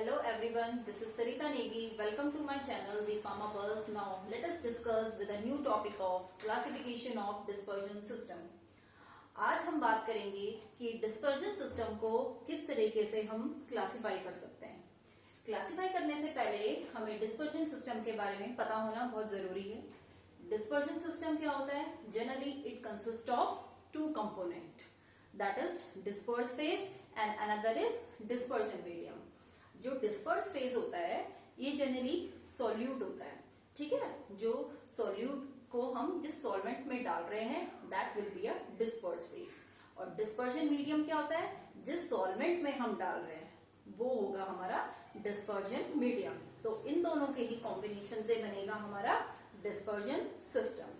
Hello everyone, this is Sarita Negi. Welcome to my channel, The Pharma Buzz. Now let us discuss with a new topic of classification of dispersion system. आज हम बात करेंगे कि dispersion system को किस तरीके से हम क्लासिफाई कर सकते हैं। क्लासिफाई करने से पहले हमें डिस्पर्जन सिस्टम के बारे में पता होना बहुत जरूरी है। डिस्पर्जन सिस्टम क्या होता है? Generally it consist of two component, that is disperse phase and another is dispersion medium. जो डिस्पर्स फेज होता है ये जनरली सॉल्यूट होता है, ठीक है। जो सॉल्यूट को हम जिस सॉल्वेंट में डाल रहे हैं that will be a disperse phase. और डिस्पर्जन मीडियम क्या होता है? जिस सॉल्वेंट में हम डाल रहे हैं वो होगा हमारा डिस्पर्जन मीडियम। तो इन दोनों के ही कॉम्बिनेशन से बनेगा हमारा डिस्पर्जन सिस्टम।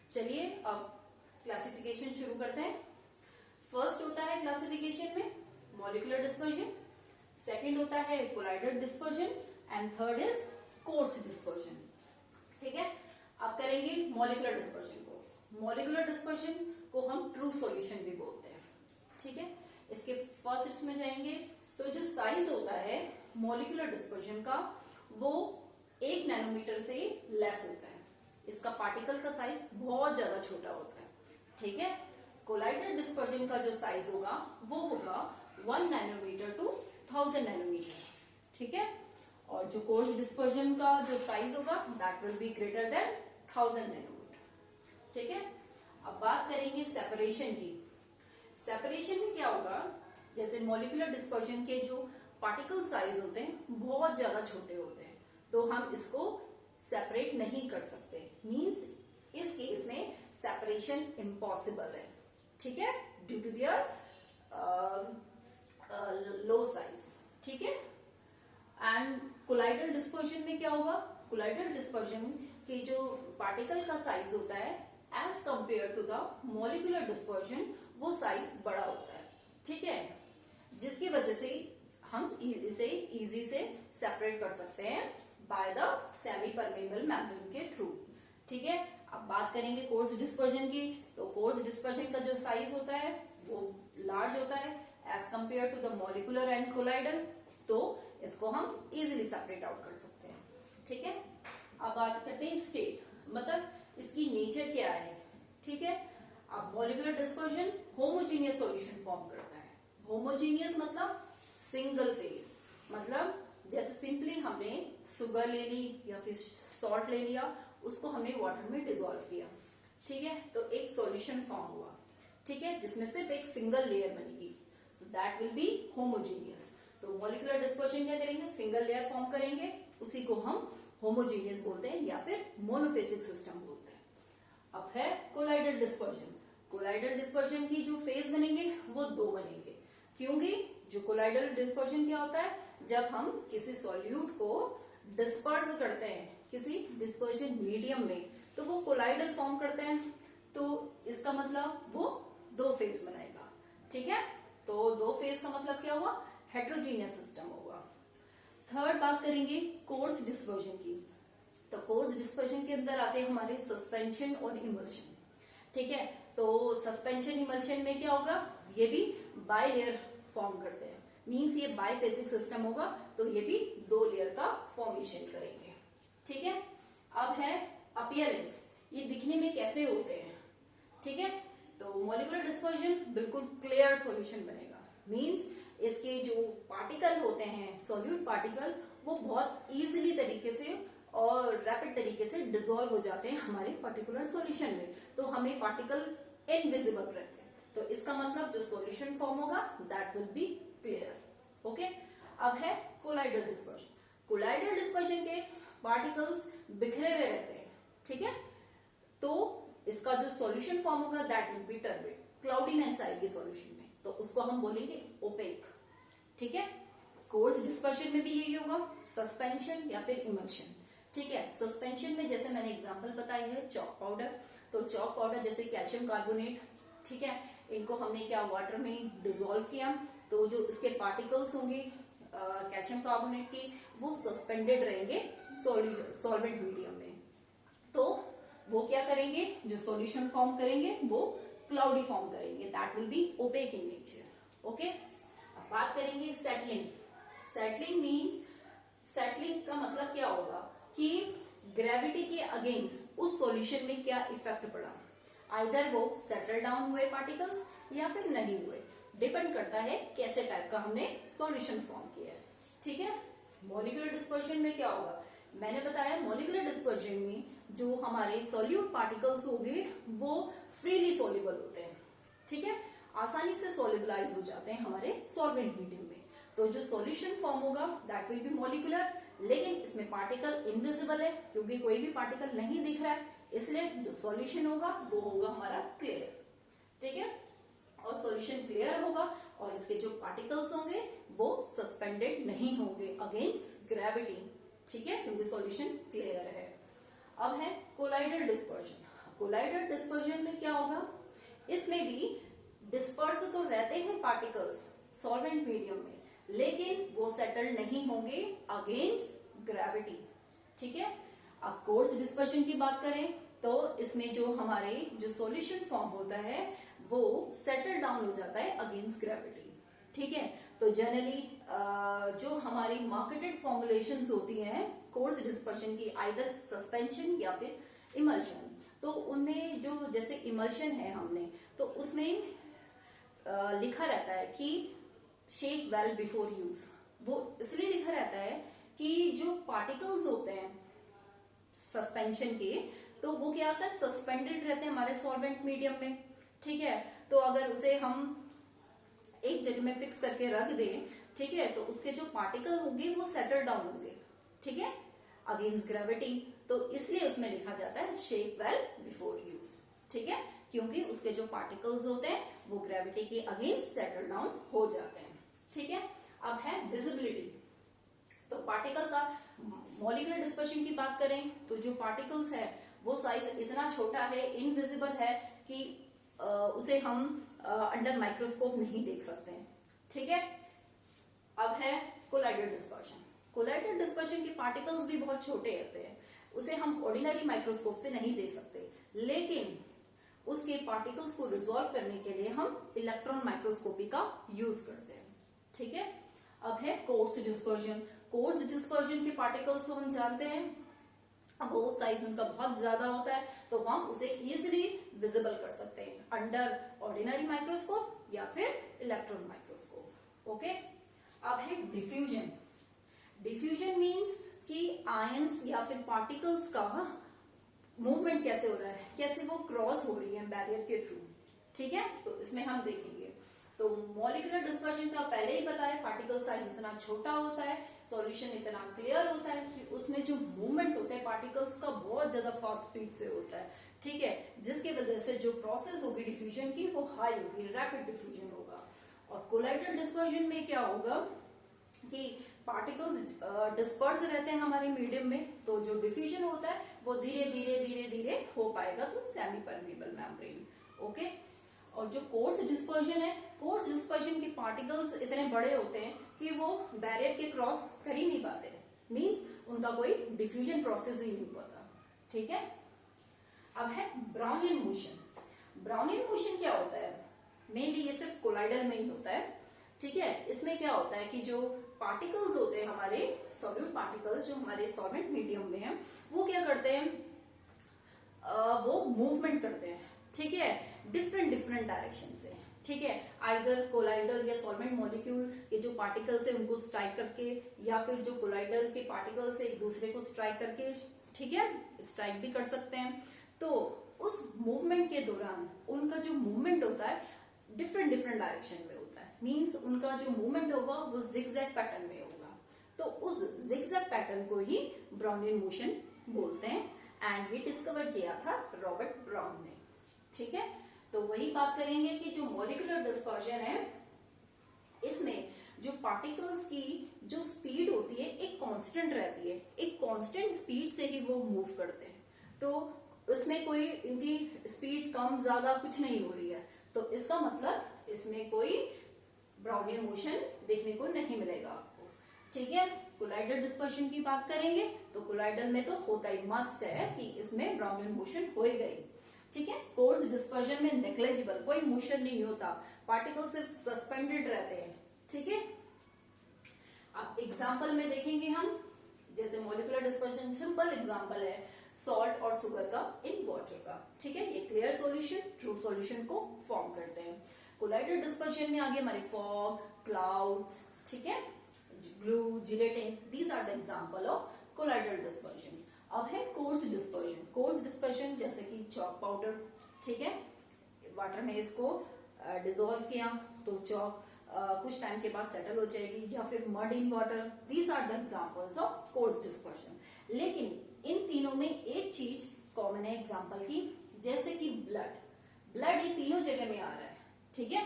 चलिए अब क्लासिफिकेशन शुरू करते हैं। फर्स्ट होता है क्लासिफिकेशन में मॉलिक्यूलर डिस्पर्जन, सेकेंड होता है colloidal dispersion and third is coarse dispersion, ठीक है। अब करेंगे मॉलिक्यूलर डिस्पर्जन को। मॉलिक्यूलर डिस्पर्जन को हम ट्रू सॉल्यूशन भी बोलते हैं, ठीक है। इसके फर्स्ट इसमें जाएंगे तो जो साइज होता है मॉलिक्यूलर डिस्पर्जन का वो 1 नैनोमीटर से लेस होता है। इसका पार्टिकल का साइज बहुत ज्यादा छोटा होता है, ठीक है। कोलाइडल डिस्पर्जन का जो साइज होगा वो होगा 1 नैनोमीटर टू 1000 नैनोमीटर, ठीक है। और जो कोर्स डिस्पर्जन का जो साइज होगा that will be greater than 1000 nanometer, ठीक है। अब बात करेंगे सेपरेशन की। सेपरेशन में क्या होगा? जैसे मॉलिक्यूलर डिस्पर्जन के जो पार्टिकल साइज होते हैं बहुत ज्यादा छोटे होते हैं तो हम इसको सेपरेट नहीं कर सकते, मींस इस केस में सेपरेशन इम्पॉसिबल है, ठीक है, due to their low size, ठीक है। एंड कोलाइडल डिस्पर्जन में क्या होगा? कोलाइडल डिस्पर्जन के जो पार्टिकल का साइज होता है as compare to the molecular dispersion वो साइज बड़ा होता है, ठीक है, जिसकी वजह से हम इसे इजी से सेपरेट कर सकते हैं by the semi permeable membrane के थ्रू, ठीक है। अब बात करेंगे कोर्स डिस्पर्जन की। तो कोर्स डिस्पर्जन का जो साइज होता है वो लार्ज होता है as compare to the molecular and colloidal, तो इसको हम इजीली सेपरेट आउट कर सकते हैं, ठीक है। अब बात करते हैं स्टेट, मतलब इसकी नेचर क्या है, ठीक है। अब molecular dispersion homogeneous solution form करता है। होमोजीनियस मतलब सिंगल फेज, मतलब जैसे सिंपली हमने शुगर ले ली या फिर सॉल्ट ले लिया, उसको हमने वाटर में डिसॉल्व किया, ठीक है, तो एक सॉल्यूशन फॉर्म हुआ, ठीक है, जिसमें सिर्फ एक सिंगल लेयर बनेगी, तो दैट विल बी होमोजीनियस। तो मॉलिक्यूलर डिस्पर्जन क्या करेंगे? सिंगल लेयर फॉर्म करेंगे, उसी को हम होमोजीनियस बोलते हैं या फिर मोनोफेसिक सिस्टम बोलते हैं। अब है कोलाइडल डिस्पर्जन। कोलाइडल डिस्पर्जन की जो फेज बनेंगे वो 2 बनेंगे, क्योंकि जो कोलाइडल डिस्पर्जन क्या होता है? जब हम किसी सॉल्यूट को डिस्पर्स करते हैं किसी डिस्पर्जन मीडियम में तो वो कोलाइडल फॉर्म करते हैं, तो इसका मतलब वो 2 फेज बनाएगा, ठीक है। तो 2 फेज का मतलब क्या हुआ? हेट्रोजीनियस सिस्टम होगा। थर्ड बात करेंगे कोर्स डिस्पर्जन की। तो कोर्स डिस्पर्जन के अंदर आते हैं हमारे सस्पेंशन और इमल्शन, ठीक है। तो सस्पेंशन इमल्शन में क्या होगा? ये भी बाय लेयर फॉर्म करते हैं, मींस ये बाइफेसिक सिस्टम होगा, तो ये भी 2 लेयर का फॉर्मेशन करेंगे, ठीक है। अब है अपीयरेंस, ये दिखने में कैसे होते हैं, ठीक है। तो मॉलिक्यूलर डिस्पर्जन बिल्कुल क्लियर सॉल्यूशन बनेगा, मींस इसके जो पार्टिकल होते हैं सॉल्यूट पार्टिकल वो बहुत इजीली तरीके से और रैपिड तरीके से डिसॉल्व हो जाते हैं हमारे पर्टिकुलर सॉल्यूशन में, तो हमें पार्टिकल इनविजिबल रहते हैं। तो इसका मतलब जो सॉल्यूशन फॉर्म होगा that will B clear, okay. अब है कोलाइडल डिस्पर्जन। कोलाइडल डिस्पर्जन के पार्टिकल्स बिखरे हुए रहते हैं, ठीक है, तो इसका जो सॉल्यूशन फॉर्म होगा that will B turbid, cloudiness आएगी सॉल्यूशन में, तो उसको हम बोलेंगे ओपेक, ठीक है। कोर्स डिस्पर्जन में भी यही होगा, सस्पेंशन या फिर इमल्शन, ठीक है। सस्पेंशन में जैसे मैंने एग्जांपल बताई है चॉक पाउडर, तो चॉक पाउडर जैसे कैल्शियम कार्बोनेट, ठीक है, इनको हमने क्या वाटर में डिसॉल्व किया, तो जो इसके पार्टिकल्स होंगे कैल्शियम कार्बोनेट की वो सस्पेंडेड रहेंगे सॉल्वेंट मीडियम में, तो वो क्या करेंगे? जो सॉल्यूशन फॉर्म करेंगे वो क्लाउडी फॉर्म करेंगे, that will be opaque in nature, okay. अब बात करेंगे सेटलिंग। सेटलिंग मीन्स, सेटलिंग का मतलब क्या होगा कि ग्रेविटी के अगेंस्ट उस सॉल्यूशन में क्या इफेक्ट पड़ा, आइदर वो सेटल डाउन हुए पार्टिकल्स या फिर नहीं हुए, डिपेंड करता है कैसे टाइप का हमने सॉल्यूशन फॉर्म किया है। ठीक है, मॉलिक्यूलर डिस्पर्शन में क्या होगा, मैंने बताया मॉलिक्यूलर डिस्पर्शन में जो हमारे सॉल्यूट पार्टिकल्स होंगे वो फ्रीली सॉल्युबल होते हैं। ठीक है, आसानी से सॉल्युबलाइज हो जाते हैं हमारे सॉल्वेंट मीडियम में। तो जो सॉल्यूशन फॉर्म होगा दैट विल बी मॉलिक्यूलर, लेकिन इसमें पार्टिकल इनविजिबल है क्योंकि कोई भी पार्टिकल नहीं दिख रहा है, इसलिए जो सॉल्यूशन होगा वो होगा हमारा क्लियर। ठीक है, और सॉल्यूशन क्लियर होगा और इसके जो पार्टिकल्स होंगे वो सस्पेंडेड नहीं होंगे अगेंस्ट ग्रेविटी। ठीक है, क्योंकि सॉल्यूशन क्लियर है। अब है कोलाइडल डिस्पर्जन। कोलाइडल डिस्पर्जन में क्या होगा, इसमें भी डिस्पर्स तो रहते हैं पार्टिकल्स सॉल्वेंट मीडियम में, लेकिन वो सेटल नहीं होंगे अगेंस्ट ग्रेविटी। ठीक है, अब कोर्स डिस्पर्शन की बात करें तो इसमें जो हमारे जो सॉल्यूशन फॉर्म होता है वो सेटल डाउन हो जाता है अगेंस्ट ग्रेविटी। ठीक है, तो जनरली जो हमारी मार्केटेड फॉर्मुलेशंस होती हैं कोर्स डिस्पर्शन की, आइदर सस्पेंशन या फिर इमल्शन, तो उनमें जो जैसे इमल्शन है हमने तो उसमें लिखा रहता है कि शेक वेल बिफोर यूज। वो इसलिए लिखा रहता है कि जो पार्टिकल्स होते हैं सस्पेंशन के, तो वो क्या होता है सस्पेंडेड रहते हैं हमारे सॉल्वेंट मीडियम में। ठीक है, तो अगर उसे हम एक जगह में फिक्स करके रख दें, ठीक है, तो उसके जो पार्टिकल होंगे वो सेटल डाउन होंगे। ठीक है, अगेंस्ट ग्रेविटी, तो इसलिए उसमें लिखा जाता है शेक वेल बिफोर यूज। ठीक है, क्योंकि उसके जो पार्टिकल्स होते हैं वो ग्रेविटी के अगेंस्ट सेटल डाउन हो जाते हैं। ठीक है, अब है विजिबिलिटी। तो पार्टिकल का मॉलिक्यूलर डिस्पर्शन की बात करें तो जो पार्टिकल्स है वो साइज इतना छोटा है, इनविजिबल है कि उसे हम अंडर माइक्रोस्कोप नहीं देख सकते हैं। ठीक है, अब है कोलाइडल डिस्पर्शन। कोलाइडल डिस्पर्शन के पार्टिकल्स भी बहुत छोटे होते हैं, उसे हम ऑर्डिनरी माइक्रोस्कोप से नहीं देख सकते, लेकिन उसके पार्टिकल्स को रिजॉल्व करने के लिए हम इलेक्ट्रॉन माइक्रोस्कोपी का यूज करते हैं। ठीक है, अब है कोर्स डिस्पर्जन। कोर्स डिस्पर्जन के पार्टिकल्स को हम जानते हैं, वो साइज उनका बहुत ज्यादा होता है, तो हम उसे इजीली विजिबल कर सकते हैं अंडर ऑर्डिनरी माइक्रोस्कोप या फिर इलेक्ट्रॉन माइक्रोस्कोप। ओके, अब है डिफ्यूजन। डिफ्यूजन मींस कि आयंस या फिर पार्टिकल्स का मूवमेंट कैसे हो रहा है, कैसे वो क्रॉस हो रही है बैरियर के थ्रू। ठीक है, तो इसमें हम देखेंगे। तो मॉलिक्यूलर डिस्पर्शन का पहले ही बताया, पार्टिकल साइज इतना छोटा होता है, सॉल्यूशन इतना क्लियर होता है कि उसमें जो मूवमेंट होता है पार्टिकल्स का बहुत ज्यादा फास्ट स्पीड से होता है। ठीक है, जिसकी वजह से जो प्रोसेस होगी डिफ्यूजन की वो हाई होगी, रैपिड डिफ्यूजन होगा। और कोलाइडल डिस्पर्जन में क्या होगा कि पार्टिकल्स डिस्पर्स रहते हैं हमारे मीडियम में, तो जो डिफ्यूजन होता है वो धीरे धीरे धीरे धीरे हो पाएगा through semi permeable membrane. Okay, और जो कोर्स डिस्पर्जन है, कोर्स डिस्पर्जन के पार्टिकल्स इतने बड़े होते हैं कि वो बैरियर के क्रॉस कर ही नहीं पाते, मींस उनका कोई डिफ्यूजन प्रोसेस ही नहीं होता। ठीक है, अब है ब्राउनियन मोशन। ब्राउनियन मोशन क्या होता है, मेनली ये सिर्फ कोलाइडल में ही होता है। ठीक है, इसमें क्या होता है कि जो पार्टिकल्स होते हैं हमारे सॉल्यूट पार्टिकल्स जो हमारे सॉल्वेंट मीडियम में है, वो क्या करते हैं, वो मूवमेंट करते हैं। ठीक है, डिफरेंट डिफरेंट डायरेक्शन से। ठीक है, आइदर कोलाइडल या सॉल्वेंट मॉलिक्यूल के जो पार्टिकल्स है उनको स्ट्राइक करके, या फिर जो कोलाइडल के पार्टिकल्स से एक दूसरे को स्ट्राइक करके, ठीक है, स्ट्राइक भी कर सकते हैं। तो उस मूवमेंट के दौरान उनका जो मूवमेंट होता है डिफरेंट डिफरेंट डायरेक्शन में होता है, मींस उनका जो मूवमेंट होगा वो जिगजैग पैटर्न में होगा। तो उस जिगजैग पैटर्न को ही ब्राउनियन मोशन बोलते हैं, एंड ये डिस्कवर किया था रॉबर्ट ब्राउन ने। ठीक है, तो वही बात करेंगे कि जो मॉलिक्यूलर डिस्पर्जन है, इसमें जो पार्टिकल्स की जो स्पीड होती है एक कांस्टेंट रहती है, एक कांस्टेंट स्पीड से ही वो मूव करते हैं। तो उसमें कोई इनकी स्पीड कम ज्यादा कुछ नहीं हो रही है, तो इसका मतलब इसमें कोई ब्राउनियन मोशन देखने को नहीं मिलेगा आपको। ठीक है, कोलाइडल डिस्पर्शन की बात करेंगे तो कोलाइडल में तो होता ही मस्ट है कि इसमें ब्राउनियन मोशन हो ही गई। ठीक है, कोर्स डिस्पर्जन में नेग्लिजिबल, कोई मोशन नहीं होता, पार्टिकल सिर्फ सस्पेंडेड रहते हैं। ठीक है, अब एग्जाम्पल में देखेंगे हम, जैसे मॉलिक्यूलर डिस्पर्शन सिंपल एग्जाम्पल है सॉल्ट और शुगर का इन वाटर का, ठीक है। ये क्लियर सॉल्यूशन ट्रू सॉल्यूशन को फॉर्म करते हैं। कोलाइडल डिस्पर्शन में आगे हमारे फॉग, क्लाउड्स, ठीक है, glue, gelatin, these are the example of colloidal dispersion. अब है कोर्स डिस्पर्शन। कोर्स डिस्पर्शन जैसे कि चॉक पाउडर, ठीक है, वाटर में इसको डिसॉल्व किया तो चॉक कुछ टाइम के बाद सेटल हो जाएगी, या फिर mud in water, these are the examples of coarse dispersion. लेकिन इन तीनों में एक चीज कॉमन है एग्जाम्पल की, जैसे कि ब्लड। ब्लड ये तीनों जगह में आ रहा है, ठीक है।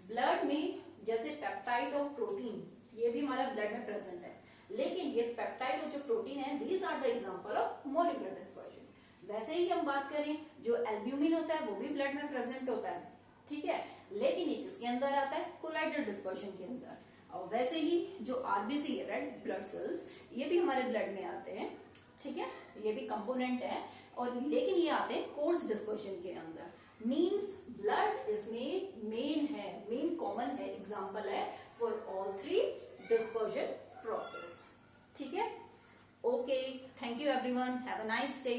ब्लड में जैसे पेप्टाइड और प्रोटीन, ये भी हमारा ब्लड में प्रेजेंट है, लेकिन ये पेप्टाइड और जो प्रोटीन है, these are the example of molecular dispersion. वैसे ही हम बात करें, जो एल्ब्यूमिन होता है वो भी ब्लड में प्रेजेंट होता है, ठीक है, लेकिन ये किसके अंदर आता है, कोलाइडल डिस्पर्शन के अंदर। और वैसे ही जो आरबीसी है, रेड ब्लड सेल्स, ये भी हमारे ब्लड में आते हैं, ठीक है, ये भी कंपोनेंट है, और लेकिन ये आते हैं कोर्स डिस्पर्शन के अंदर। मींस ब्लड इसमें मेन है, मेन कॉमन है, एग्जांपल है for all three dispersion process, ठीक है। Okay, thank you everyone, have a nice day.